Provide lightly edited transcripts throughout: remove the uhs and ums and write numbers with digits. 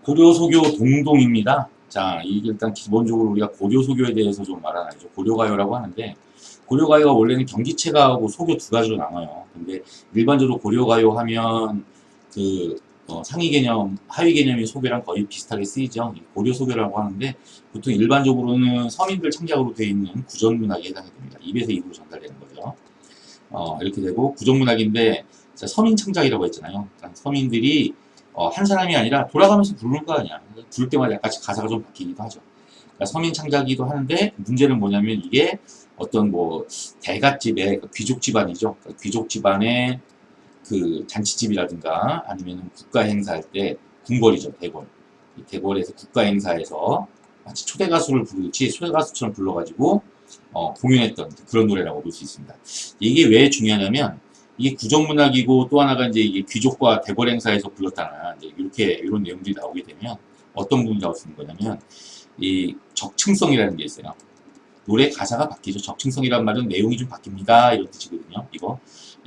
고려소교 동동입니다. 자, 이게 일단 기본적으로 우리가 고려소교에 대해서 좀 알아야죠. 고려가요라고 하는데, 고려가요가 원래는 경기체가하고 소교 두 가지로 나눠요. 근데 일반적으로 고려가요 하면 그 상위 개념, 하위 개념이 소교랑 거의 비슷하게 쓰이죠. 고려소교라고 하는데 보통 일반적으로는 서민들 창작으로 되어 있는 구전문학에 해당이 됩니다. 입에서 입으로 전달되는 거죠. 이렇게 되고 구전문학인데 서민 창작이라고 했잖아요. 그러니까 서민들이 한 사람이 아니라 돌아가면서 부르는 거 아니야. 부를 때마다 약간씩 가사가 좀 바뀌기도 하죠. 그러니까 서민 창작이기도 하는데 문제는 뭐냐면 이게 어떤 뭐 대갓집의 그러니까 귀족 집안이죠. 그러니까 귀족 집안의 그 잔치집이라든가 아니면 국가 행사할 때 궁궐이죠. 대궐. 이 대궐에서 국가 행사에서 마치 초대 가수를 부르듯이 초대 가수처럼 불러가지고 공연했던 그런 노래라고 볼 수 있습니다. 이게 왜 중요하냐면 이게 구정문학이고 또 하나가 이제 이게 귀족과 대궐 행사에서 불렀다나 이제 이렇게 이런 내용들이 나오게 되면 어떤 부분이 나올 수 있는 거냐면 이 적층성이라는 게 있어요. 노래 가사가 바뀌죠. 적층성이란 말은 내용이 좀 바뀝니다. 이런 뜻이거든요. 이거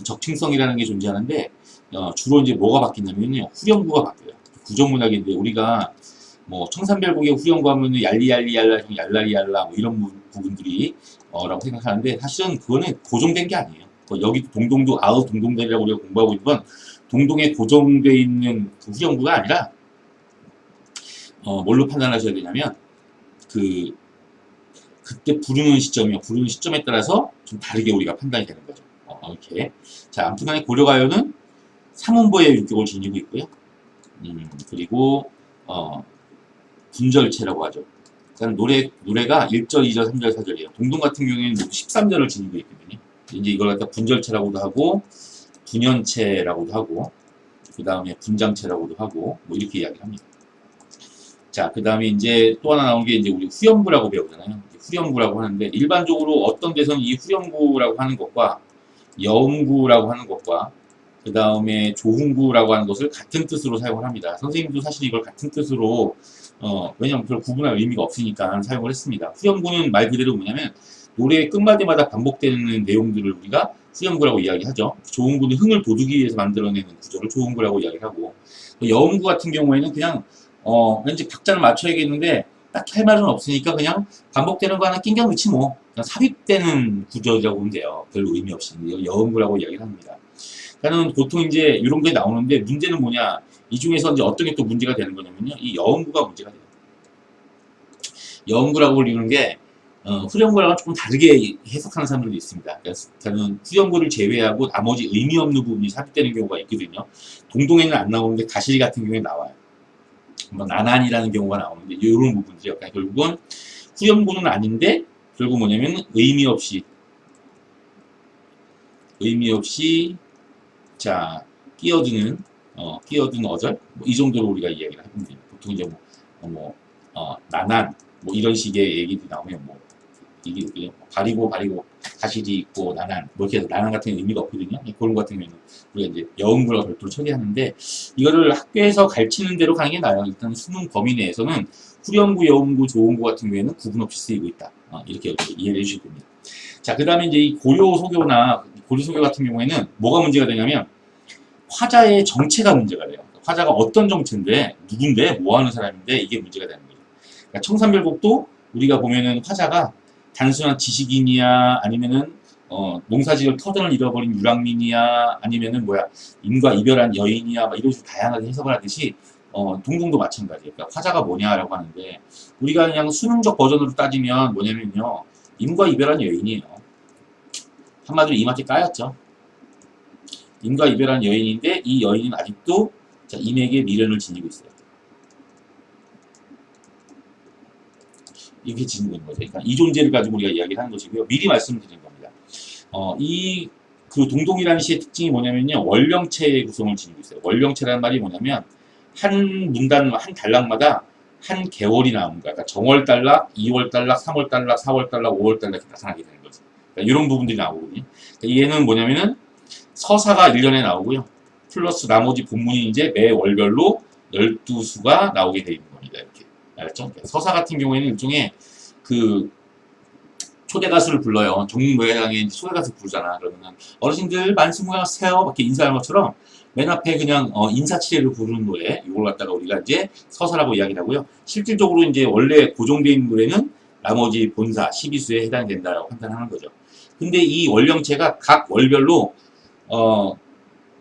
적층성이라는 게 존재하는데 주로 이제 뭐가 바뀌냐면요. 후렴구가 바뀌어요. 구정문학인데 우리가 뭐 청산별곡의 후렴구 하면 얄리얄리얄라, 얄라리얄라 뭐 이런 부분들이 라고 생각하는데 사실은 그거는 고정된 게 아니에요. 여기 동동도 아우 동동대라고 우리가 공부하고 있는 건 동동에 고정되어 있는 그 후렴구가 아니라 뭘로 판단하셔야 되냐면 그때 부르는 시점이요. 부르는 시점에 따라서 좀 다르게 우리가 판단이 되는 거죠. 이렇게. 자, 아무튼간에 고려가요는 삼음보의 율격을 지니고 있고요. 그리고, 분절체라고 하죠. 그러니까 노래가 1절, 2절, 3절, 4절이에요. 동동 같은 경우에는 모두 13절을 지니고 있거든요. 이제 이걸 갖다 분절체라고도 하고, 분연체라고도 하고, 그 다음에 분장체라고도 하고, 뭐 이렇게 이야기를 합니다. 자, 그 다음에 이제 또 하나 나온 게 이제 우리 후렴구라고 배우잖아요. 후렴구라고 하는데 일반적으로 어떤 데서는 이 후렴구라고 하는 것과 여음구라고 하는 것과 그 다음에 조흥구라고 하는 것을 같은 뜻으로 사용을 합니다. 선생님도 사실 이걸 같은 뜻으로 왜냐면 별 구분할 의미가 없으니까 사용을 했습니다. 후렴구는 말 그대로 뭐냐면 노래의 끝마디마다 반복되는 내용들을 우리가 후렴구라고 이야기하죠. 조흥구는 흥을 돋우기 위해서 만들어내는 구조를 조흥구라고 이야기하고 여음구 같은 경우에는 그냥 왠지 박자를 맞춰야겠는데 딱히 할 말은 없으니까 그냥 반복되는 거 하나 낑겨 넣지 뭐 그냥 삽입되는 구조라고 보면 돼요. 별로 의미 없이 여음구라고 이야기를 합니다. 그러니까는 보통 이제 이런 게 나오는데 문제는 뭐냐 이 중에서 이제 어떤 게 또 문제가 되는 거냐면요 이 여음구가 문제가 돼요. 여음구라고 불리는 게 후렴구랑은 조금 다르게 해석하는 사람들도 있습니다. 그래서 저는 후렴구를 제외하고 나머지 의미 없는 부분이 삽입되는 경우가 있거든요. 동동에는 안 나오는데 가시리 같은 경우에 나와요. 뭐 나난이라는 경우가 나오는데 이런 부분이죠. 그러니까 결국은 후렴구는 아닌데 결국 뭐냐면 의미 없이 자 끼어드는 어절 뭐 이 정도로 우리가 이야기를 하면 돼요. 보통 이제 나난 뭐 이런 식의 얘기들이 나오면 뭐 이게 바리고 가시리 있고 나난 뭐 이렇게 해서 나난 같은 의미가 없거든요. 그런 것 같은 경우에는 우리가 이제 여음구라고 별도로 처리하는데 이거를 학교에서 가르치는 대로 가는 게 나아요. 일단 수능 범위 내에서는 후렴구, 여음구, 조음구 같은 경우에는 구분 없이 쓰이고 있다. 이렇게 이해를 해주실 겁니다. 자, 그 다음에 이제 이 고려소교 같은 경우에는 뭐가 문제가 되냐면 화자의 정체가 문제가 돼요. 화자가 어떤 정체인데 누군데 뭐 하는 사람인데 이게 문제가 되는 거죠. 그러니까 청산별곡도 우리가 보면은 화자가 단순한 지식인이야 아니면은 농사지을 터전을 잃어버린 유랑민이야 아니면은 인과 이별한 여인이야 막 이런 식으로 다양하게 해석을 하듯이 동동도 마찬가지예요. 그러니까 화자가 뭐냐라고 하는데 우리가 그냥 수능적 버전으로 따지면 뭐냐면요 인과 이별한 여인이에요. 한마디로 이마에 까였죠. 인과 이별한 여인인데 이 여인은 아직도 인에게 미련을 지니고 있어요. 이렇게 지니고 있는 거죠. 그러니까 이 존재를 가지고 우리가 이야기를 하는 것이고요. 미리 말씀을 드린 겁니다. 그 동동이라는 시의 특징이 뭐냐면요. 원령체의 구성을 지니고 있어요. 원령체라는 말이 뭐냐면 한 문단, 한 단락마다 한 개월이 나오는 거야. 그러니까 정월달락, 2월달락, 3월달락, 4월달락, 5월달락 이렇게 나타나게 되는 거죠. 그러니까 이런 부분들이 나오거든요. 그러니까 얘는 뭐냐면은 서사가 1년에 나오고요. 플러스 나머지 본문이 이제 매 월별로 12수가 나오게 되어 있는 겁니다. 이렇게. 알았죠? 서사 같은 경우에는 일종의 그 초대 가수를 불러요. 정모양의 초대 가수 부르잖아. 그러면은 어르신들 만수무강하세요. 이렇게 인사하는 것처럼 맨 앞에 그냥 인사치레를 부르는 노래 이걸 갖다가 우리가 이제 서사라고 이야기를 하고요. 실질적으로 이제 원래 고정되어 있는 노래는 나머지 본사 12수에 해당이 된다라고 판단하는 거죠. 근데 이 원령체가 각 월별로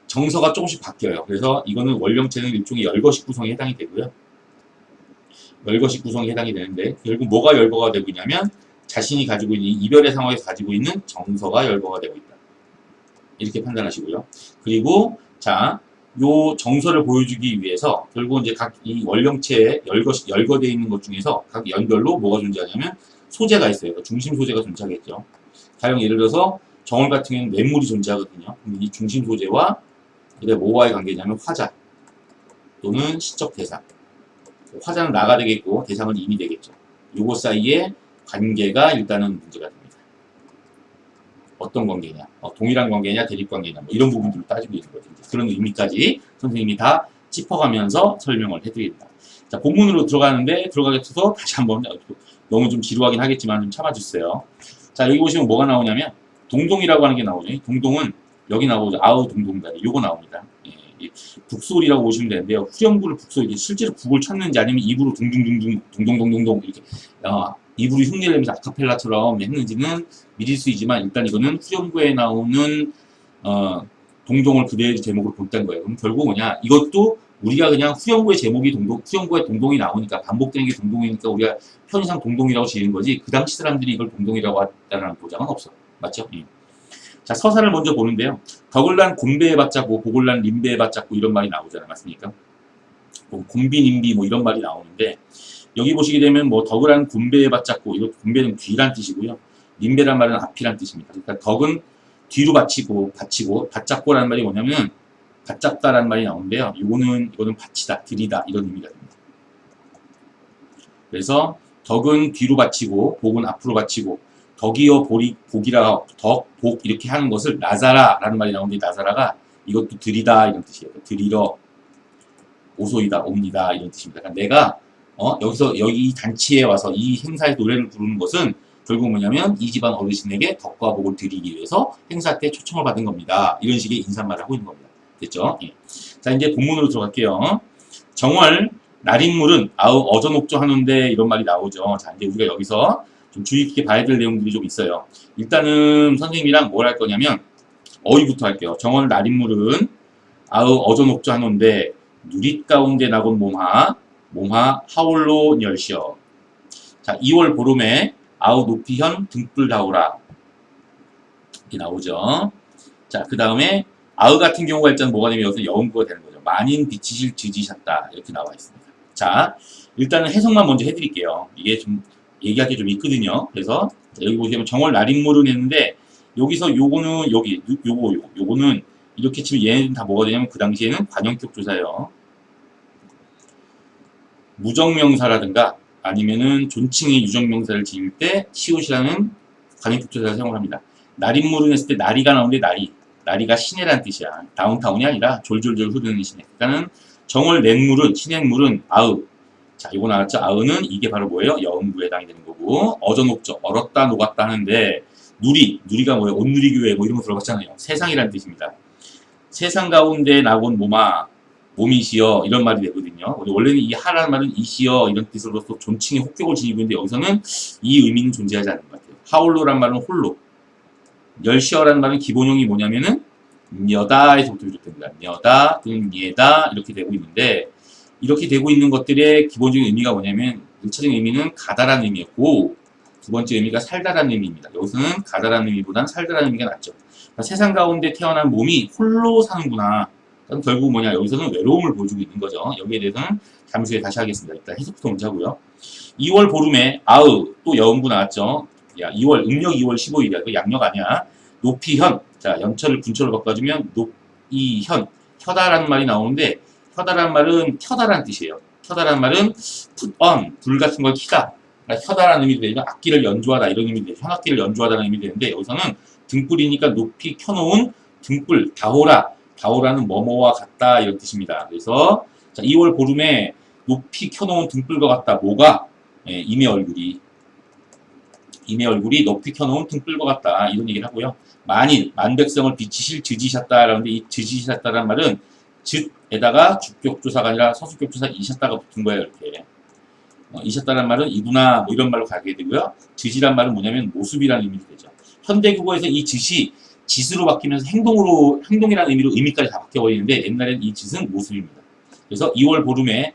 정서가 조금씩 바뀌어요. 그래서 이거는 원령체는 일종의 열거식 구성에 해당이 되고요. 열거식 구성에 해당이 되는데 결국 뭐가 열거가 되고 있냐면 자신이 가지고 있는 이별의 상황에서 가지고 있는 정서가 열거가 되고 있다. 이렇게 판단하시고요. 그리고 자, 요 정서를 보여주기 위해서 결국 이제 각 이 원령체에 열거되어 있는 것 중에서 각 연별로 뭐가 존재하냐면 소재가 있어요. 그러니까 중심 소재가 존재하겠죠. 가령 예를 들어서 정월 같은 경우는 뇌물이 존재하거든요. 근데 이 중심 소재와 그다음에 뭐와의 관계냐면 화자 또는 시적 대상. 화자는 나가 되겠고 대상은 임이 되겠죠. 요거 사이에 관계가 일단은 문제가 됩니다. 어떤 관계냐, 동일한 관계냐, 대립 관계냐, 뭐 이런 부분들을 따지고 있는 거죠. 그런 의미까지 선생님이 다 짚어가면서 설명을 해드립니다. 자, 본문으로 들어가는데 들어가기 앞서서 다시 한번 너무 좀 지루하긴 하겠지만 좀 참아주세요. 자, 여기 보시면 뭐가 나오냐면 동동이라고 하는 게 나오죠. 동동은 여기 나오죠. 아우 동동다리 요거 나옵니다. 예, 북소리라고 보시면 되는데요. 후렴구를 북소리, 실제로 북을 쳤는지 아니면 입으로 둥둥둥둥 동동동동동 이렇게 입으로 흉내를 내면서 아카펠라처럼 했는지는 미지수이지만 일단 이거는 후렴구에 나오는 동동을 그대의 제목으로 본다는 거예요. 그럼 결국 뭐냐? 이것도 우리가 그냥 후렴구의 제목이 후렴구에 동동이 나오니까 반복되는 게 동동이니까 우리가 편의상 동동이라고 지은 거지 그 당시 사람들이 이걸 동동이라고 했다는 보장은 없어. 맞죠? 예. 자, 서사를 먼저 보는데요. 덕을난 곤배에 받잡고 보글난 림배에 받잡고 이런 말이 나오잖아요. 맞습니까? 뭐 곤비, 님비 뭐 이런 말이 나오는데 여기 보시게 되면 뭐 덕을한 곤배에 받잡고 이거 곤배는 뒤란 뜻이고요. 림배란 말은 앞이란 뜻입니다. 그러니까 덕은 뒤로 받치고 받잡고라는 말이 뭐냐면 받잡다라는 말이 나오는데요. 이거는 받치다, 들이다 이런 의미가 됩니다. 그래서 덕은 뒤로 받치고 복은 앞으로 받치고 덕이여 복이라 덕, 복 이렇게 하는 것을 나사라라는 말이 나오는데 나사라가 이것도 들이다 이런 뜻이에요. 들이러 오소이다 옵니다 이런 뜻입니다. 그러니까 내가 여기서 여기 단체에 와서 이 행사의 노래를 부르는 것은 결국 뭐냐면 이 집안 어르신에게 덕과 복을 드리기 위해서 행사 때 초청을 받은 겁니다. 이런 식의 인사말을 하고 있는 겁니다. 됐죠? 예. 자, 이제 본문으로 들어갈게요. 정월 날인물은 아우 어전옥조 하는데 이런 말이 나오죠. 자, 이제 우리가 여기서 좀 주의 깊게 봐야 될 내용들이 좀 있어요. 일단은 선생님이랑 뭘 할 거냐면 어휘부터 할게요. 정월 날인물은 아우 어전옥조 하는데 누릿 가운데 나곤 몸하 하울로 열시어. 자, 2월 보름에 아우 높이현 등불 다오라 이렇게 나오죠. 자, 그 다음에 아우 같은 경우가 일단 뭐가 되면 여기서 여음구가 되는 거죠. 만인 비치실 지지셨다 이렇게 나와 있습니다. 자, 일단은 해석만 먼저 해드릴게요. 이게 좀 얘기하기 좀 있거든요. 그래서 여기 보시면 정월 날인물은 했는데 여기서 요거는 요거는 이렇게 치면 얘네들은 다 뭐가 되냐면 그 당시에는 관형격 조사예요. 무정명사라든가 아니면은 존칭의 유정명사를 지을 때 시옷이라는 관형격 조사를 사용합니다. 날인물은 했을 때 나리가 나오는데 나리가 시내라는 뜻이야. 다운타운이 아니라 졸졸졸 흐르는 시내. 그러니까는 정월 냇물은 시냇물은 아으. 자, 이거 나왔죠? 아으는 이게 바로 뭐예요? 여음구에 해당이 되는 거고 어전옥조 얼었다 녹았다 하는데 누리가 뭐예요? 온누리교회 뭐 이런 거 들어봤잖아요. 세상이라는 뜻입니다. 세상 가운데 나곤 몸이시여 이런 말이 되거든요. 원래는 이 하라는 말은 이시여 이런 뜻으로서 존칭의 혹격을 지니고 있는데 여기서는 이 의미는 존재하지 않는 것 같아요. 하울로란 말은 홀로 열시어라는 말은 기본형이 뭐냐면은 여다에서부터 비롯됩니다. 여다 또는 예다 이렇게 되고 있는데 이렇게 되고 있는 것들의 기본적인 의미가 뭐냐면 1차적인 의미는 가다라는 의미였고 두 번째 의미가 살다라는 의미입니다. 여기서는 가다라는 의미보다는 살다라는 의미가 낫죠. 그러니까 세상 가운데 태어난 몸이 홀로 사는구나. 그럼 결국 뭐냐 여기서는 외로움을 보여주고 있는 거죠. 여기에 대해서는 잠시 후에 다시 하겠습니다. 일단 해석부터 먼저 하고요. 2월 보름에 아으 또 여음구 나왔죠. 야 2월 음력 2월 15일이야. 그 양력 아니야. 높이현 자 연철을 군철로 바꿔주면 높이현 혀다라는 말이 나오는데 혀다라는 말은 켜다라는 뜻이에요. 켜다라는 말은 put on 불 같은 걸 키다. 그러니까 켜다라는 의미도 되지만 악기를 연주하다 이런 의미도 돼요. 현악기를 연주하다는 의미도 되는데 여기서는 등불이니까 높이 켜놓은 등불 다오라는 뭐뭐와 같다 이런 뜻입니다. 그래서 자, 2월 보름에 높이 켜놓은 등불과 같다. 뭐가? 임의 얼굴이 높이 켜놓은 등불과 같다 이런 얘기를 하고요. 만백성을 비치실 지지셨다라는데 이 지지셨다라는 말은 쯧에다가 주격조사가 아니라 서술격조사 이셨다가 붙은 거예요. 이렇게. 이셨다는 말은 이구나 뭐 이런 말로 가게 되고요. 쯧이란 말은 뭐냐면 모습이라는 의미가 되죠. 현대국어에서 이 쯧이 짓으로 바뀌면서 행동이라는 의미로 의미까지 다 바뀌어버리는데 옛날엔 이 쯧은 모습입니다. 그래서 2월 보름에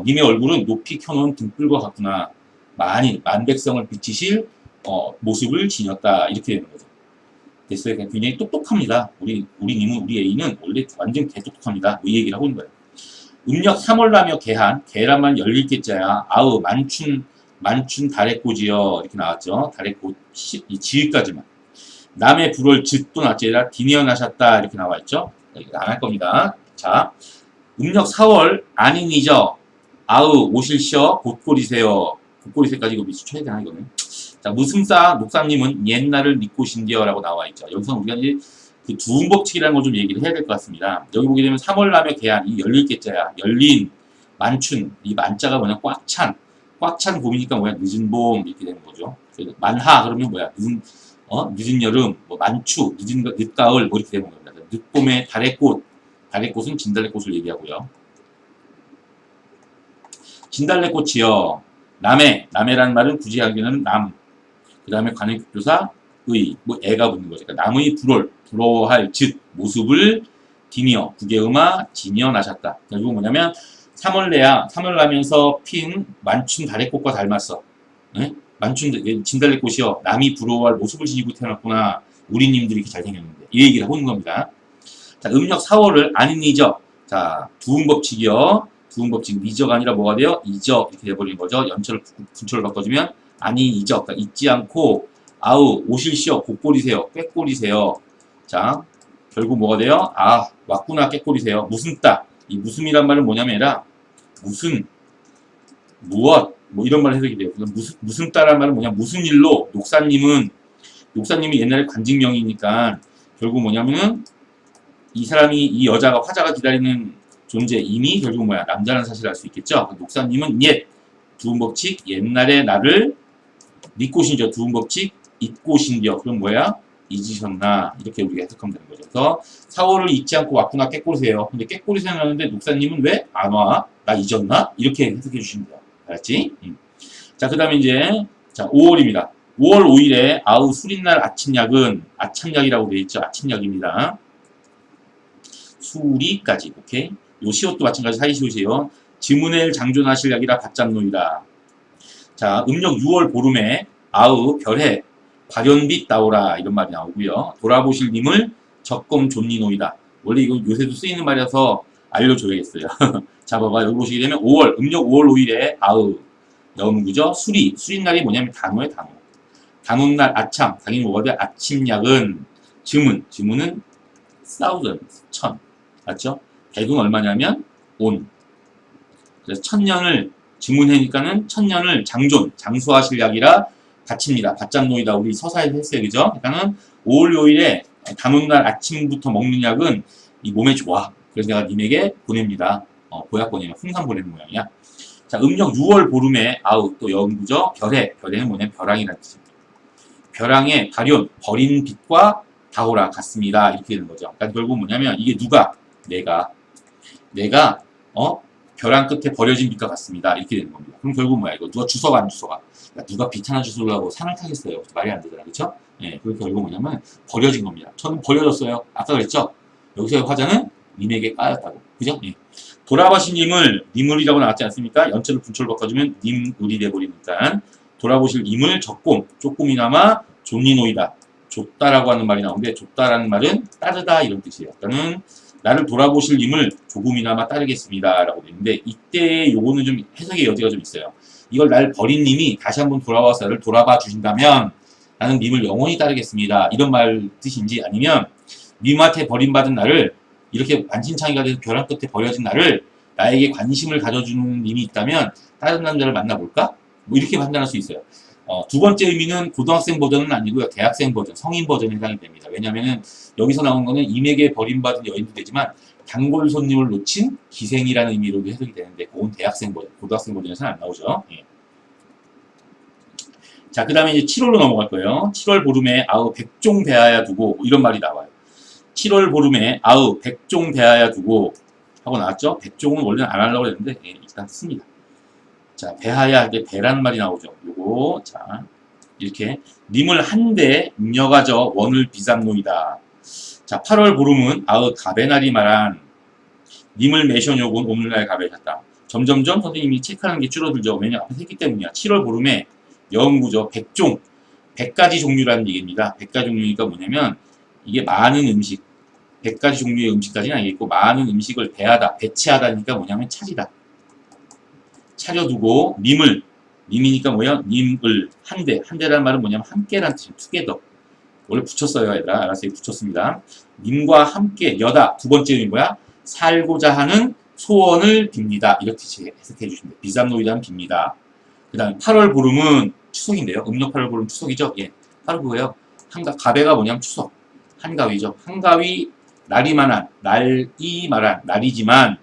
님의 얼굴은 높이 켜놓은 등불과 같구나. 만백성을 비치실 모습을 지녔다. 이렇게 되는 거죠. 됐어요. 굉장히 똑똑합니다. 우리 님은, 우리 A는 원래 완전 개똑똑합니다. 이 얘기를 하고 있는 거예요. 음력 3월라며 개한, 개란 말 열릴 개자야. 아우, 만춘 달의 꽃이여. 이렇게 나왔죠. 달의 꽃, 이 지읒까지만. 남의 불월 쯧도 나째라 디니어나셨다. 이렇게 나와있죠. 안 할 겁니다. 자, 음력 4월 아닌이죠. 아우, 오실셔, 곧골이세요. 곧골이세까지 이거 밑줄 쳐야 되나, 이거는. 자, 무승사 목사님은 옛날을 믿고 신디어 라고 나와있죠. 여기서 우리가 이제 그 두음법칙이라는 걸 좀 얘기를 해야 될 것 같습니다. 여기 보게 되면 3월 라며 개한, 이 열릴 개자야. 열린, 만춘, 이 만자가 뭐냐, 꽉 찬 봄이니까 뭐야, 늦은 봄, 이렇게 되는 거죠. 만하, 그러면 뭐야, 늦은 여름, 뭐 만추, 늦가을, 뭐 이렇게 되는 겁니다. 늦봄에 달의 꽃은 진달래꽃을 얘기하고요. 진달래꽃이요. 남해라는 말은 굳이 하기에는 남, 그 다음에 관행급조사, 뭐 애가 붙는 거죠. 그러니까 남의 부러워할 모습을 디니어, 구개음아, 지니어 나셨다. 결국 뭐냐면 3월 나면서 핀 만춘 달의꽃과 닮았어. 네? 진달래꽃이요. 남이 부러워할 모습을 지니고 태어났구나. 우리 님들이 이렇게 잘생겼는데. 이 얘기를 하고 있는 겁니다. 자, 음력 4월을 아닌이죠. 자, 두음법칙이요. 두음법칙 미저가 아니라 뭐가 돼요? 이저 이렇게 돼버리는 거죠. 연철을 분철을 바꿔주면 아니이저. 그러니까 잊지 않고 아우 오실시어 곧골이세요. 꾀골이세요. 자, 결국 뭐가 돼요? 아, 왔구나 꾀골이세요. 무슨 따. 이 무슨이란 말은 뭐냐면 무슨 무엇 뭐 이런 말 해석이 돼요. 무슨 따란 말은 뭐냐, 무슨 일로 녹사님이 옛날에 관직명이니까 결국 뭐냐면은 이 여자가 화자가 기다리는 존재, 이미 결국 뭐야, 남자라는 사실을 알 수 있겠죠. 녹사님은 옛 두음법칙 옛날에 나를 믿고 신겨, 두음법칙 잊고 신겨. 그럼 뭐야, 잊으셨나, 이렇게 우리가 해석하면 되는 거죠. 그래서 4월을 잊지 않고 왔구나 꾀꼬리세요. 근데 꾀꼬리세요 하는데 녹사님은 왜 안 와? 나 잊었나? 이렇게 해석해 주시면 돼요. 알았지? 자, 그 다음에 이제, 자, 5월입니다. 5월 5일에 아우 수린날 아침약은 아참약이라고 되어 있죠. 아침약입니다. 수리까지. 오케이? 요 시옷도 마찬가지 사이시옷이에요. 지문엘 장존하실 약이라 받잡노이다. 자, 음력 6월 보름에 아우 별해 발연빛 나오라, 이런 말이 나오고요. 돌아보실 님을 적금 존니노이다. 원래 이거 요새도 쓰이는 말이라서 알려줘야겠어요. 자, 봐봐. 여기 보시게 되면 음력 5월 5일에 아우 여음구죠. 수리날이 뭐냐면 단어의 단어. 단오날 아참, 당연히 뭐가 돼? 아침약은 지문은 thousand, 천. 맞죠? 백은 얼마냐면 온. 그래서 천년을 지문해니까는 천년을 장수하실 약이라 바칩니다. 받잡노이다. 우리 서사에서 했어요. 그죠? 그러니까는 5월 5일에 단오날 아침부터 먹는 약은 이 몸에 좋아. 그래서 내가 님에게 보냅니다. 보약 보내면 풍선 보내는 모양이야. 자, 음력 6월 보름에 아우 또 여음구죠. 별해는 뭐냐면 벼랑이라는 뜻입니다. 벼랑의 발현, 버린 빛과 다오라 같습니다. 이렇게 되는 거죠. 그러니까 결국 뭐냐면 이게 내가 벼랑 끝에 버려진 빛과 같습니다. 이렇게 되는 겁니다. 그럼 결국 뭐야, 이거 누가 주워가 안 주워가? 그러니까 누가 빛 하나 주우려고 산을 타겠어요? 말이 안 되잖아, 그렇죠? 예, 그래서 결국 뭐냐면 버려진 겁니다. 저는 버려졌어요. 아까 그랬죠? 여기서의 화자는 님에게 까였다고, 그죠? 예. 돌아보신 님을이라고 나왔지 않습니까? 연체를 분철로 바꿔주면 님을이 돼버리니까 돌아보실 님을 조금이나마 존니노이다. 줬다라고 하는 말이 나오는데, 줬다라는 말은 따르다 이런 뜻이에요. 그러니까는 나를 돌아보실 님을 조금이나마 따르겠습니다 라고 되는데, 이때 요거는 좀 해석의 여지가 좀 있어요. 이걸 날 버린 님이 다시 한번 돌아와서 나를 돌아봐 주신다면 나는 님을 영원히 따르겠습니다, 이런 말 뜻인지, 아니면 님한테 버림받은 나를, 이렇게 만신창이가 돼서 벼랑 끝에 버려진 나를 나에게 관심을 가져주는 님이 있다면 다른 남자를 만나볼까? 뭐 이렇게 판단할 수 있어요. 두 번째 의미는 고등학생 버전은 아니고요. 대학생 버전, 성인 버전에 해당이 됩니다. 왜냐면은 여기서 나온 거는 임에게 버림받은 여인도 되지만 단골 손님을 놓친 기생이라는 의미로도 해석이 되는데, 그건 대학생 버전, 고등학생 버전에서는 안 나오죠. 예. 자, 그 다음에 이제 7월로 넘어갈 거예요. 7월 보름에 아우 백종 배하야 두고, 이런 말이 나와요. 7월 보름에 아우 백종 배하야 두고, 하고 나왔죠. 백종은 원래는 안 하려고 했는데 예, 일단 씁니다. 자, 배하야 할 때 배라는 말이 나오죠. 요거 자 이렇게 님을 한대 인여가져 원을 비삼노이다. 자, 8월 보름은 아의 가베날이 말한 님을 매셔뇨군 오늘날 가베셨다. 점점점 선생님이 체크하는 게 줄어들죠. 왜냐 앞에 했기 때문이야. 7월 보름에 영구죠. 백종 100가지 종류라는 얘기입니다. 100가지 종류니까 뭐냐면 이게 많은 음식 100가지 종류의 음식까지는 아니겠고 많은 음식을 배하다 배치하다니까 뭐냐면 차리다. 차려두고 님을 님이니까 뭐야? 님을 한대라는 말은 뭐냐면 함께라는 뜻이에요. 투게더. 원래 붙였어요, 얘들아. 알았어요. 붙였습니다. 님과 함께 여다. 두 번째는 뭐야? 살고자 하는 소원을 빕니다. 이렇게 해석해 주시면 돼요. 비삼노이다는 빕니다. 그 다음에 8월 보름은 추석인데요. 음력 8월 보름 추석이죠. 예. 8월 그거예요. 가베가 뭐냐면 추석. 한가위죠. 한가위 날이 말한 날이지만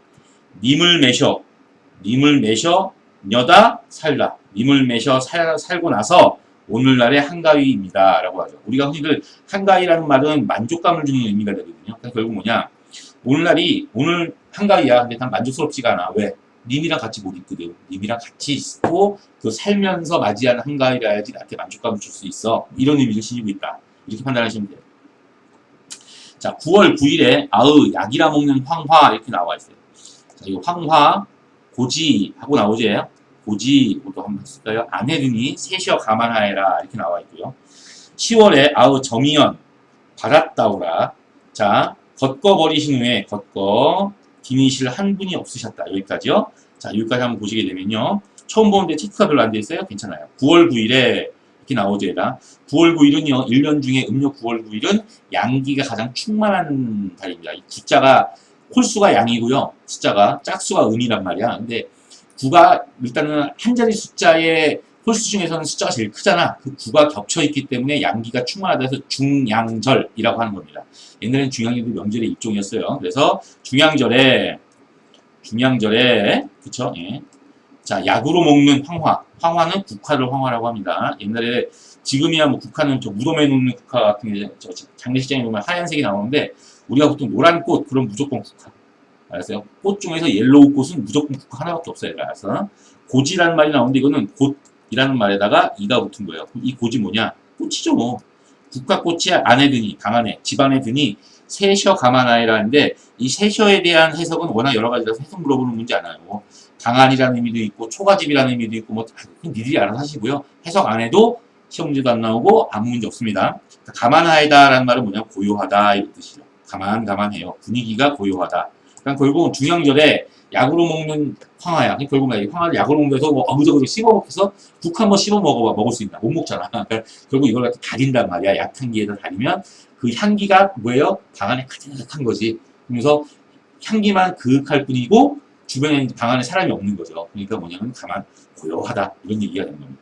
님을 매셔 여다 살다. 님을 매셔 살고 나서 오늘날의 한가위입니다. 라고 하죠. 우리가 흔히들 한가위라는 말은 만족감을 주는 의미가 되거든요. 그래서 결국 뭐냐. 오늘 한가위야. 근데 난 만족스럽지가 않아. 왜? 님이랑 같이 못 있거든. 님이랑 같이 있고 그 살면서 맞이하는 한가위라야지 나한테 만족감을 줄 수 있어. 이런 의미를 지니고 있다. 이렇게 판단하시면 돼요. 자, 9월 9일에 아의 약이라 먹는 황화 이렇게 나와 있어요. 자, 이 황화 고지 하고 나오지. 고지도 한번 쓸까요? 아내등이 셋이여 감안하여라 이렇게 나와 있고요. 10월에 아의 점이연 바랐다오라. 자, 걷거 버리신 후에 걷거 디니실 한 분이 없으셨다. 여기까지요. 자, 여기까지 한번 보시게 되면요. 처음 보는데 체크가 별로 안 돼 있어요. 괜찮아요. 9월 9일에 이렇게 나오죠. 얘가. 9월 9일은요. 1년 중에 음력 9월 9일은 양기가 가장 충만한 달입니다. 이 구자가 홀수가 양이고요. 숫자가 짝수가 음이란 말이야. 근데 9가 일단은 한 자리 숫자의 홀수 중에서는 숫자가 제일 크잖아. 그 9가 겹쳐있기 때문에 양기가 충만하다 해서 중양절이라고 하는 겁니다. 옛날엔 중양절도 명절의 입종이었어요. 그래서 중양절에 그쵸? 예. 자, 약으로 먹는 황화. 황화는 국화를 황화라고 합니다. 옛날에 지금이야 뭐 국화는 저 무덤에 놓는 국화 같은 게 저 장례식장에 보면 하얀색이 나오는데 우리가 보통 노란 꽃 그럼 무조건 국화. 알았어요? 꽃 중에서 옐로우 꽃은 무조건 국화 하나밖에 없어요. 알았어? 고지라는 말이 나오는데 이거는 곧이라는 말에다가 이가 붙은 거예요. 이 고지 뭐냐? 꽃이죠 뭐. 국화꽃이 안에 드니 방안에 집안에 드니 세셔 감안하여라는데 이 세셔에 대한 해석은 워낙 여러 가지라서 해석 물어보는 문제 않아요. 뭐 방안이라는 의미도 있고 초가집이라는 의미도 있고 뭐 니들이 알아서 하시고요. 해석 안 해도 시험 문제도 안 나오고 아무 문제 없습니다. 감안하여다라는 말은 뭐냐? 고요하다 이런 뜻이죠. 감안해요. 분위기가 고요하다. 그러니까 결국은 중양절에 약으로 먹는 황화야. 결국 황화를 약으로 먹는데서 뭐 어그저그저 씹어먹혀서 국 한번 씹어 먹을 수 있나? 못 먹잖아. 그러니까 결국 이걸 갖다 다린단 말이야. 약향기에다 다리면 그 향기가 뭐예요? 방 안에 가득한 거지. 그래서 향기만 그윽할 뿐이고 주변에 방 안에 사람이 없는 거죠. 그러니까 뭐냐면 가만 고요하다 이런 얘기가 되는 겁니다.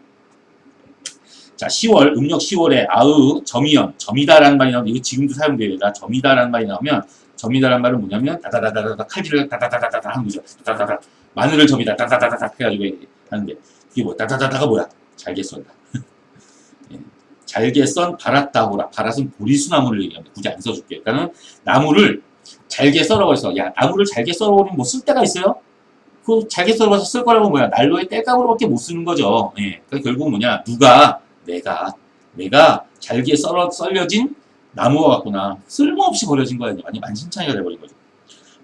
자, 10월 음력 10월에 아의 점이연 점이다라는 말이 나오면 이거 지금도 사용돼요. 점이다라는 말이 나오면 점이다라는 말은 뭐냐면 다다다다다 칼질을 다다다다다 하는 거죠. 다다다다 마늘을 점이다 다다다다다 해가지고 하는데 이게 뭐 다다다다가 뭐야? 잘게 썬다. 예. 잘게 썬 바랏다호라. 바랏은 보리수나무를 얘기합니다. 굳이 안 써줄게. 그러니까는 나무를 잘게 썰어버려서 야 나무를 잘게 썰어버리면 뭐 쓸 데가 있어요? 그 잘게 썰어서 쓸 거라고 뭐야? 난로에 땔감으로밖에 못 쓰는 거죠. 예. 그러니까 결국 뭐냐? 내가 잘게 썰려진 나무가 같구나. 쓸모없이 버려진 거야. 완전 만신창이가 돼버린 거죠.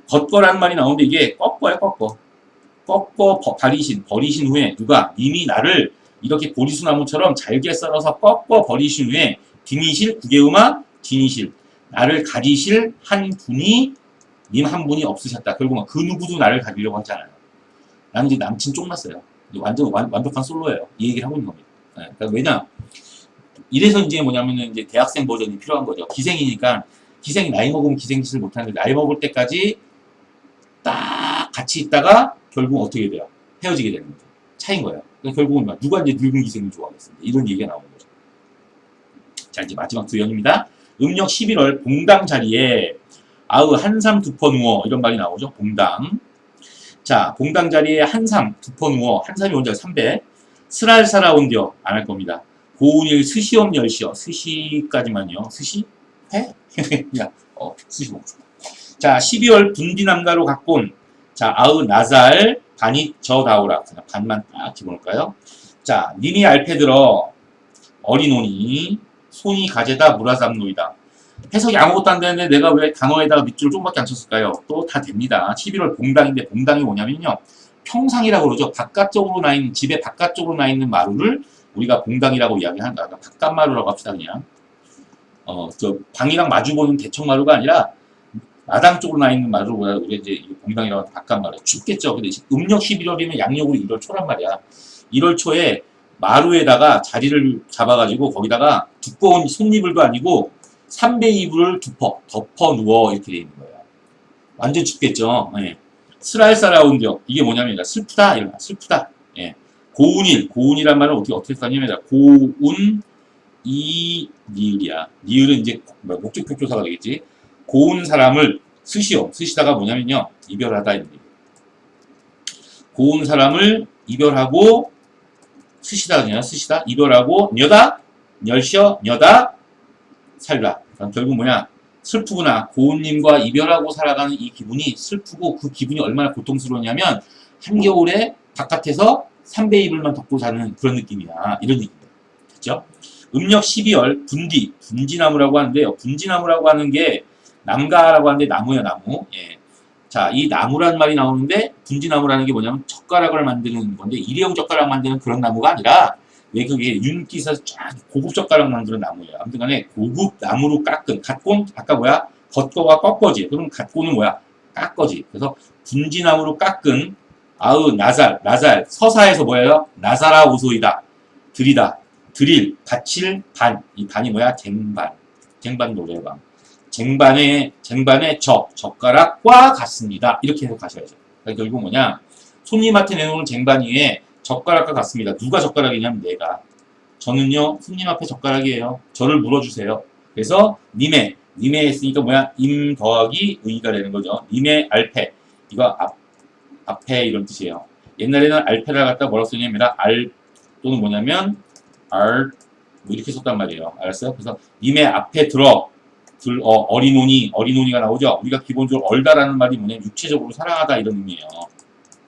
걷거라는 말이 나오는데 이게 꺾어요, 꺾어. 버리신 후에 누가 님이 나를 이렇게 보리수나무처럼 잘게 썰어서 꺾어 버리신 후에 디니실 구개음아 디니실 나를 가지실 한 분이 님 한 분이 없으셨다. 결국은 그 누구도 나를 가지려고 하지 않아요. 나는 이제 남친 쫑났어요. 완벽한 솔로예요. 이 얘기를 하고 있는 겁니다. 네, 그러니까 왜냐? 이래서 이제 뭐냐면은 이제 대학생 버전이 필요한 거죠. 기생이니까 기생이 나이 먹으면 기생짓을 못하는데 나이 먹을 때까지 딱 같이 있다가 결국 어떻게 돼요? 헤어지게 되는 거죠. 차인 거예요. 그러니까 결국은 누가 이제 늙은 기생을 좋아하겠습니다. 이런 얘기가 나오는 거죠. 자 이제 마지막 두 연입니다. 음력 11월 봉당 자리에 아의 한삼 두퍼 누워 이런 말이 나오죠. 봉당. 자 봉당 자리에 한삼 두퍼 누워 한삼이 원자 300 스랄사라 온디어 안 할 겁니다. 고운일 스시엄 열시어 스시까지만요. 스시? 회? 야, 스시 먹고 싶어. 자 12월 분디남가로 갖고 온 자, 아으 나살 반이 저다오라. 그냥 반만 딱 집어넣을까요? 자, 님이 알패 들어 어리노니 손이 가재다 무라삼노이다. 해석이 아무것도 안 되는데 내가 왜 단어에다가 밑줄을 좀밖에 안 쳤을까요? 또 다 됩니다. 11월 봉당인데 봉당이 뭐냐면요. 평상이라고 그러죠. 바깥쪽으로 나 있는, 집의 바깥쪽으로 나 있는 마루를 우리가 봉당이라고 이야기한다. 바깥마루라고 합시다, 그냥. 저 방이랑 마주보는 대청마루가 아니라 마당 쪽으로 나 있는 마루를 우리가 이제 봉당이라고 하는 바깥마루. 춥겠죠. 근데 음력 11월이면 양력으로 1월 초란 말이야. 1월 초에 마루에다가 자리를 잡아가지고 거기다가 두꺼운 손이불도 아니고 삼배 이불을 덮어 누워 이렇게 돼 있는 거예요. 완전 춥겠죠. 예. 스랄스라운드요. 이게 뭐냐면 슬프다 이런 슬프다. 예. 고운일 고운이란 말은 어떻게 써냐면 고운 이 니을이야. 니을은 이제 목적격 조사가 되겠지. 고운 사람을 스시다가 뭐냐면요 이별하다 이런 얘기. 고운 사람을 이별하고 스시다 그냥 스시다 이별하고 녀다 살다. 결국 뭐냐 슬프구나. 고운님과 이별하고 살아가는 이 기분이 슬프고 그 기분이 얼마나 고통스러우냐면 한겨울에 바깥에서 삼배 이불만 덮고 사는 그런 느낌이야. 이런 얘기입니다. 됐죠? 음력 12월 분지나무라고 하는데요. 분지나무라고 하는 게 남가라고 하는데 나무야 나무. 예. 자, 이 나무란 말이 나오는데 분지나무라는 게 뭐냐면 젓가락을 만드는 건데 일회용 젓가락 만드는 그런 나무가 아니라 왜 그게 윤기에서 쫙 고급 젓가락 만드는 나무예요. 아무튼 간에 고급 나무로 깎은 갓곤 아까 뭐야? 겉거가 꺾어지. 그럼 갓곤은 뭐야? 깎어지. 그래서 분지나무로 깎은 아으 나살 서사에서 뭐예요? 나사라 오소이다. 들이다. 드릴 받칠 반. 이 반이 뭐야? 쟁반 노래방. 쟁반의 젓가락과 같습니다. 이렇게 해석하셔야죠. 그러니까 결국 뭐냐? 손님한테 내놓은 쟁반 위에 젓가락과 같습니다. 누가 젓가락이냐면 내가. 저는요 손님 앞에 젓가락이에요. 저를 물어주세요. 그래서 님의 했으니까 뭐야? 임 더하기 의가 되는 거죠. 님의 알패. 이거 앞에 이런 뜻이에요. 옛날에는 알패를 갖다 뭐라고 쓰냐면 알 또는 뭐냐면 뭐 이렇게 썼단 말이에요. 알았어요? 그래서 님의 앞에 들어 어리노니가 나오죠. 우리가 기본적으로 얼다라는 말이 뭐냐면 육체적으로 사랑하다 이런 의미예요.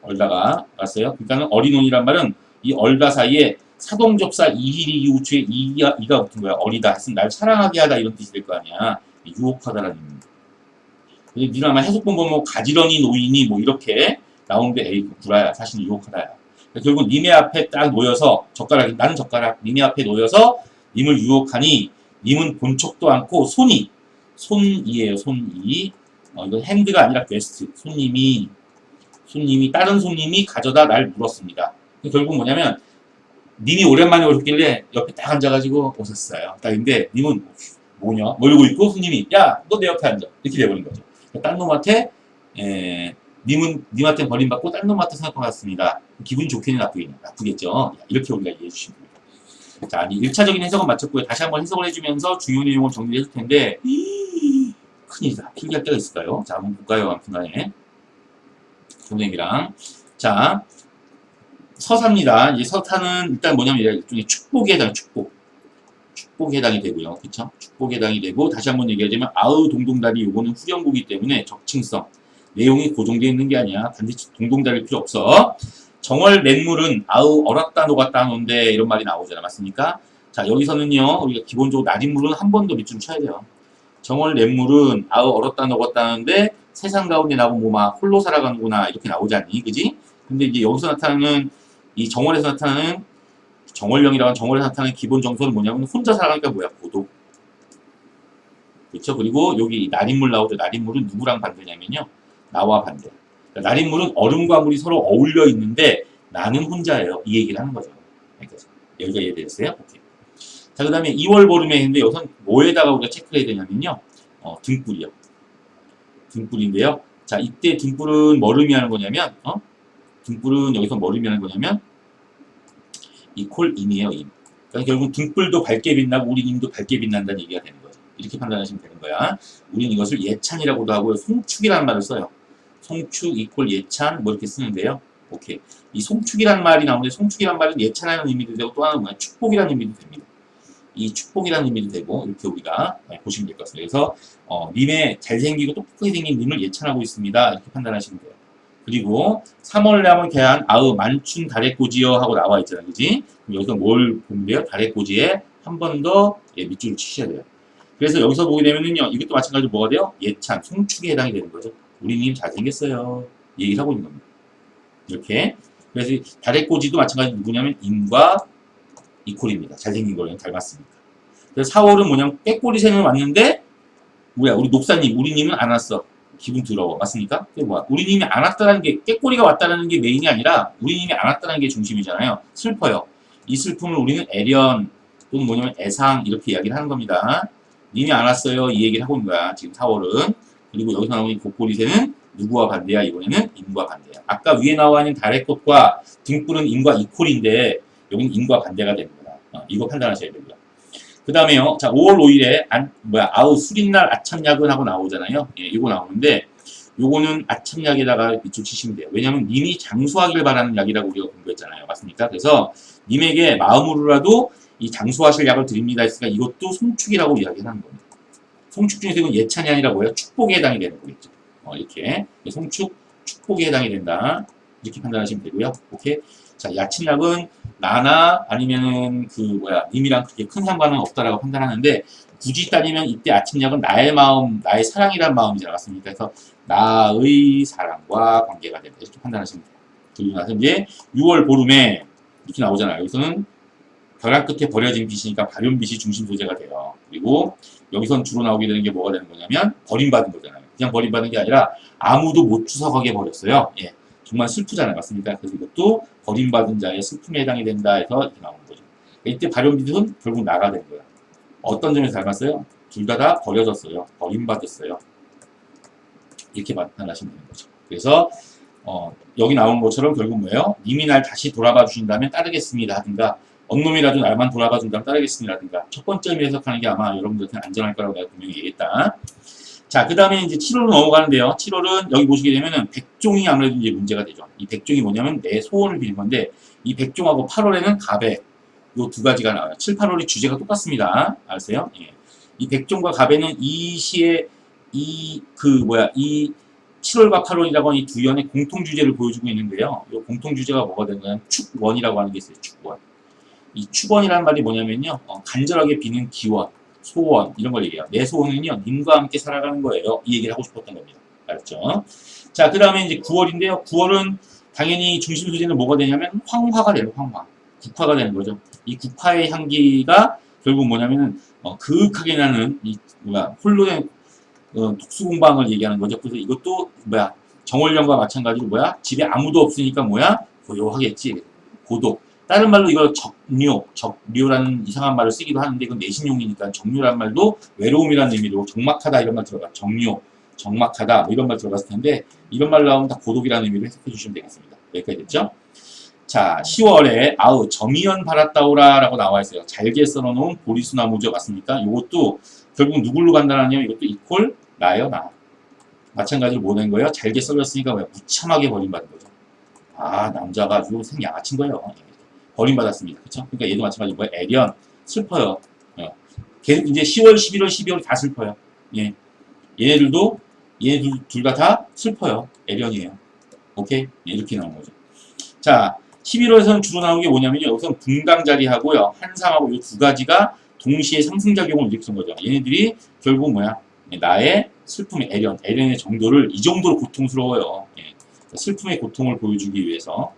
얼다가 알았어요? 그러니까는 어리노니란 말은 이 얼다 사이에 사동접사 이힐이 이우추에 이가 붙은 거야. 어리다 했으면 날 사랑하게 하다 이런 뜻이 될 거 아니야. 유혹하다라는 의미입니다. 니는 아마 해석본 보면 뭐 가지런히 노이니 뭐 이렇게 나오는데 에이 구라야. 사실 유혹하다야. 결국 님의 앞에 딱 놓여서 나는 젓가락 님의 앞에 놓여서 님을 유혹하니 님은 본 척도 않고 손이에요. 손이 이건 핸드가 아니라 퀘스트. 다른 손님이 가져다 날 물었습니다. 결국 뭐냐면 님이 오랜만에 오셨길래 옆에 딱 앉아가지고 오셨어요. 딱 근데 님은 뭐냐? 멀고 있고 손님이 야 너 내 옆에 앉아 이렇게 돼버린 거죠. 딴 놈한테 님한테 버림받고 딴 놈한테 생각한 것 같습니다. 기분 좋겠냐 나쁘겠죠. 이렇게 우리가 이해해 주시면 됩니다. 자, 1차적인 해석은 마쳤고요. 다시 한번 해석을 해주면서 중요 내용을 정리해 줄 텐데 큰일이다. 필기할 때가 있을까요? 자, 한번 볼까요? 아무튼간에 선생님이랑 자 서사입니다. 이제 서사는 일단 뭐냐면 일종의 축복에 해당 축복에 해당이 되고요. 그쵸? 축복에 해당이 되고 다시 한번 얘기하자면 아으 동동다리 요거는 후렴구기 때문에 적칭성 내용이 고정되어 있는 게 아니야. 반드시 동동다릴 필요 없어. 정월 냇물은 아으 얼었다 녹았다 하는데 이런 말이 나오잖아. 맞습니까? 자 여기서는요. 우리가 기본적으로 낮인물은 한 번 더 밑줄 쳐야 돼요. 정월 냇물은 아으 얼었다 녹았다 하는데 세상 가운데 나고 뭐 막 홀로 살아가는구나 이렇게 나오지 않니? 그지? 근데 이제 여기서 나타나는 이 정월에서 나타나는 정월령이라고 정월에서 나타나는 기본 정서는 뭐냐면 혼자 살아가니까 뭐야? 고독. 그렇죠? 그리고 여기 날인물 나오죠. 날인물은 누구랑 반대냐면요. 나와 반대. 그러니까 날인물은 얼음과 물이 서로 어울려 있는데 나는 혼자예요. 이 얘기를 하는 거죠. 여기까지. 여기가 이해되겠어요? 오케이. 자, 그 다음에 2월 보름에 있는데 여기선 뭐에다가 우리가 체크를 해야 되냐면요. 등불이요. 등불인데요. 자, 이때 등불은 뭘 의미하는 거냐면, 등불은 여기서 뭘 의미하는 거냐면, 임이에요, 임. 그러니까 결국 등불도 밝게 빛나고 우리 님도 밝게 빛난다는 얘기가 되는 거죠. 이렇게 판단하시면 되는 거야. 우리는 이것을 예찬이라고도 하고요. 송축이라는 말을 써요. 송축 예찬 뭐 이렇게 쓰는데요. 오케이. 이 송축이라는 말이 나오는데 송축이라는 말은 예찬하는 의미도 되고 또 하나는 뭐야? 축복이라는 의미도 됩니다. 이 축복이라는 의미도 되고 이렇게 우리가 보시면 될 것 같습니다. 그래서 님의 잘생기고 똑똑하게 생긴 님을 예찬하고 있습니다. 이렇게 판단하시면 돼요. 그리고 3월 남을 개한 아으 만춘 달의꼬지여 하고 나와 있잖아요. 그지? 그럼 여기서 뭘 보면 돼요? 달의꼬지에 한 번 더 밑줄을 치셔야 돼요. 그래서 여기서 보게 되면은요, 이것도 마찬가지로 뭐가 돼요? 예찬, 송축에 해당이 되는 거죠. 우리님 잘생겼어요. 얘기를 하고 있는 겁니다. 이렇게. 그래서 달의꼬지도 마찬가지로 누구냐면 인과 이퀄입니다. 잘생긴 거랑 닮았으니까. 그래서 4월은 뭐냐면 꾀꼬리새는 왔는데 뭐야 우리 녹사님 우리님은 안 왔어. 기분 더러워. 맞습니까? 그게 뭐야? 우리님이 안 왔다는 게 꾀꼬리가 왔다는 게 메인이 아니라 우리님이 안 왔다는 게 중심이잖아요. 슬퍼요. 이 슬픔을 우리는 애련 또는 뭐냐면 애상 이렇게 이야기를 하는 겁니다. 님이 안 왔어요. 이 얘기를 하고 있는 거야. 지금 4월은. 그리고 여기서 나오는 곶꼬리새는 누구와 반대야? 이번에는 인과 반대야. 아까 위에 나와 있는 달의 꽃과 등불은 인과 이퀄인데 여기는 인과 반대가 되는 거다. 이거 판단하셔야 되고요. 그 다음에요. 자, 5월 5일에 아우 수린날 아참약은 하고 나오잖아요. 예, 이거 나오는데 요거는 아참약에다가 밑줄 치시면 돼요. 왜냐하면 님이 장수하길 바라는 약이라고 우리가 공부했잖아요. 맞습니까? 그래서 님에게 마음으로라도 이 장수하실 약을 드립니다 했으니까 이것도 송축이라고 이야기를 하는 겁니다. 송축 중에서 이건 예찬이 아니라 뭐예요? 축복에 해당이 되는 거겠죠. 이렇게 송축, 축복에 해당이 된다. 이렇게 판단하시면 되고요. 오케이. 자, 야친약은 나나 아니면은 님이랑 그렇게 큰 상관은 없다라고 판단하는데 굳이 따지면 이때 아침약은 나의 마음, 나의 사랑이란 마음이지 않았습니까? 그래서 나의 사랑과 관계가 된다. 이렇게 판단하시면 돼요. 그리고 나서 이제 6월 보름에 이렇게 나오잖아요. 여기서는 벼락 끝에 버려진 빛이니까 발연빛이 중심 소재가 돼요. 그리고 여기선 주로 나오게 되는 게 뭐가 되는 거냐면 버림받은 거잖아요. 그냥 버림받은 게 아니라 아무도 못 추석하게 버렸어요. 예. 정말 슬프잖아요. 맞습니까? 그래서 이것도 버림받은 자의 슬픔에 해당이 된다 해서 이렇게 나오는 거죠. 이때 발연빛은 결국 나가 된 거예요. 어떤 점에서 닮았어요? 둘 다 버려졌어요. 버림받았어요. 이렇게 나타나시면 되는 거죠. 그래서 여기 나온 것처럼 결국 뭐예요? 님이 날 다시 돌아봐 주신다면 따르겠습니다 하든가 언놈이라도 날만 돌아봐 준다면 따르겠습니다 하든가 첫 번째 의미 해석하는 게 아마 여러분들한테 안전할 거라고 내가 분명히 얘기했다. 자, 그 다음에 이제 7월로 넘어가는데요. 7월은 여기 보시게 되면은 백종이 아무래도 이제 문제가 되죠. 이 백종이 뭐냐면 내 소원을 빌는 건데 이 백종하고 8월에는 갑에 요 두 가지가 나와요. 7, 8월의 주제가 똑같습니다. 아세요? 예. 이 백종과 갑에는 이 시에 이 7월과 8월이라고 하는 이 두 연의 공통 주제를 보여주고 있는데요. 이 공통 주제가 뭐가 되냐면 축원이라고 하는 게 있어요. 축원. 이 축원이라는 말이 뭐냐면요. 간절하게 비는 기원, 소원 이런 걸 얘기해요. 내 소원은요. 님과 함께 살아가는 거예요. 이 얘기를 하고 싶었던 겁니다. 알았죠? 자, 그 다음에 이제 9월인데요. 9월은 당연히 중심 소재는 뭐가 되냐면 황화가 되는 황화. 국화가 되는 거죠. 이 국화의 향기가 결국 뭐냐면은 그윽하게 나는 홀로 된 독수공방을 얘기하는 거죠. 그래서 이것도 정월령과 마찬가지로 집에 아무도 없으니까 고요하겠지. 고독. 다른 말로 이걸 적료라는 이상한 말을 쓰기도 하는데 이건 내신용이니까 적료라는 말도 외로움이라는 의미로 적막하다 이런 말 들어가. 적료, 적막하다 뭐 이런 말 들어갔을 텐데 이런 말 나오면 다 고독이라는 의미로 해석해 주시면 되겠습니다. 여기까지 됐죠? 자, 10월에 아우 점이연 바랐다오라 라고 나와 있어요. 잘게 썰어놓은 보리수나무죠. 맞습니까? 이것도 결국 누굴로 간다냐면 이것도 이퀄 나예요. 나. 마찬가지로 뭐 된 거예요? 잘게 썰렸으니까 무참하게 버림받은 거죠. 아, 남자가 아주 생양아친 거예요. 버림받았습니다. 그쵸? 그러니까 얘도 마찬가지로 애련 슬퍼요. 계속 이제 10월, 11월, 12월 다 슬퍼요. 예. 얘네들 둘 다 슬퍼요. 애련이에요. 오케이? 예, 이렇게 나온 거죠. 자, 11월에서는 주로 나오는 게 뭐냐면요. 여기서는 분당자리하고요. 한상하고 이 두 가지가 동시에 상승작용을 일으키는 거죠. 얘네들이 결국 나의 슬픔의 애련의 정도를 이 정도로 고통스러워요. 예. 슬픔의 고통을 보여주기 위해서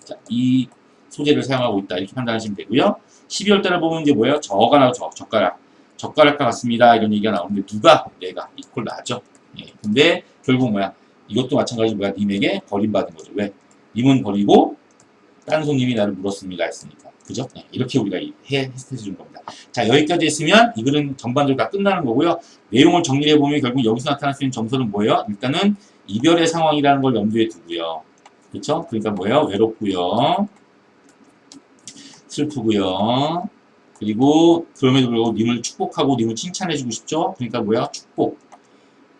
자, 이 소재를 사용하고 있다. 이렇게 판단하시면 되고요. 12월 달에 보면 이제 뭐예요? 저가 나오죠. 젓가락과 같습니다. 이런 얘기가 나오는데 누가? 내가. 이퀄 나죠. 예. 근데 결국 이것도 마찬가지로 님에게 버림받은 거죠. 왜? 님은 버리고 다른 손님이 나를 물었습니다 했으니까. 그죠? 네, 이렇게 우리가 해석해 주는 겁니다. 자, 여기까지 했으면 이 글은 전반적으로 다 끝나는 거고요. 내용을 정리해 보면 결국 여기서 나타날 수 있는 점수는 뭐예요? 일단은 이별의 상황이라는 걸 염두에 두고요. 그렇죠? 그러니까 외롭고요. 슬프고요. 그리고 그럼에도 불구하고 님을 축복하고 님을 칭찬해 주고 싶죠? 그러니까 축복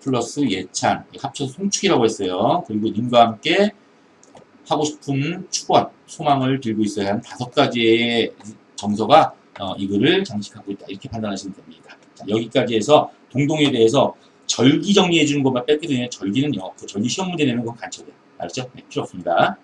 플러스 예찬 합쳐서 송축이라고 했어요. 그리고 님과 함께 하고 싶은 축원, 소망을 들고 있어야 하는 5가지의 정서가 이 글을 장식하고 있다. 이렇게 판단하시면 됩니다. 자, 여기까지 해서 동동에 대해서 절기 정리해 주는 것만 뺐거든요. 절기는요. 그 절기 시험 문제 내는 건 간첩이에요. 알았죠? 네, 필요 없습니다.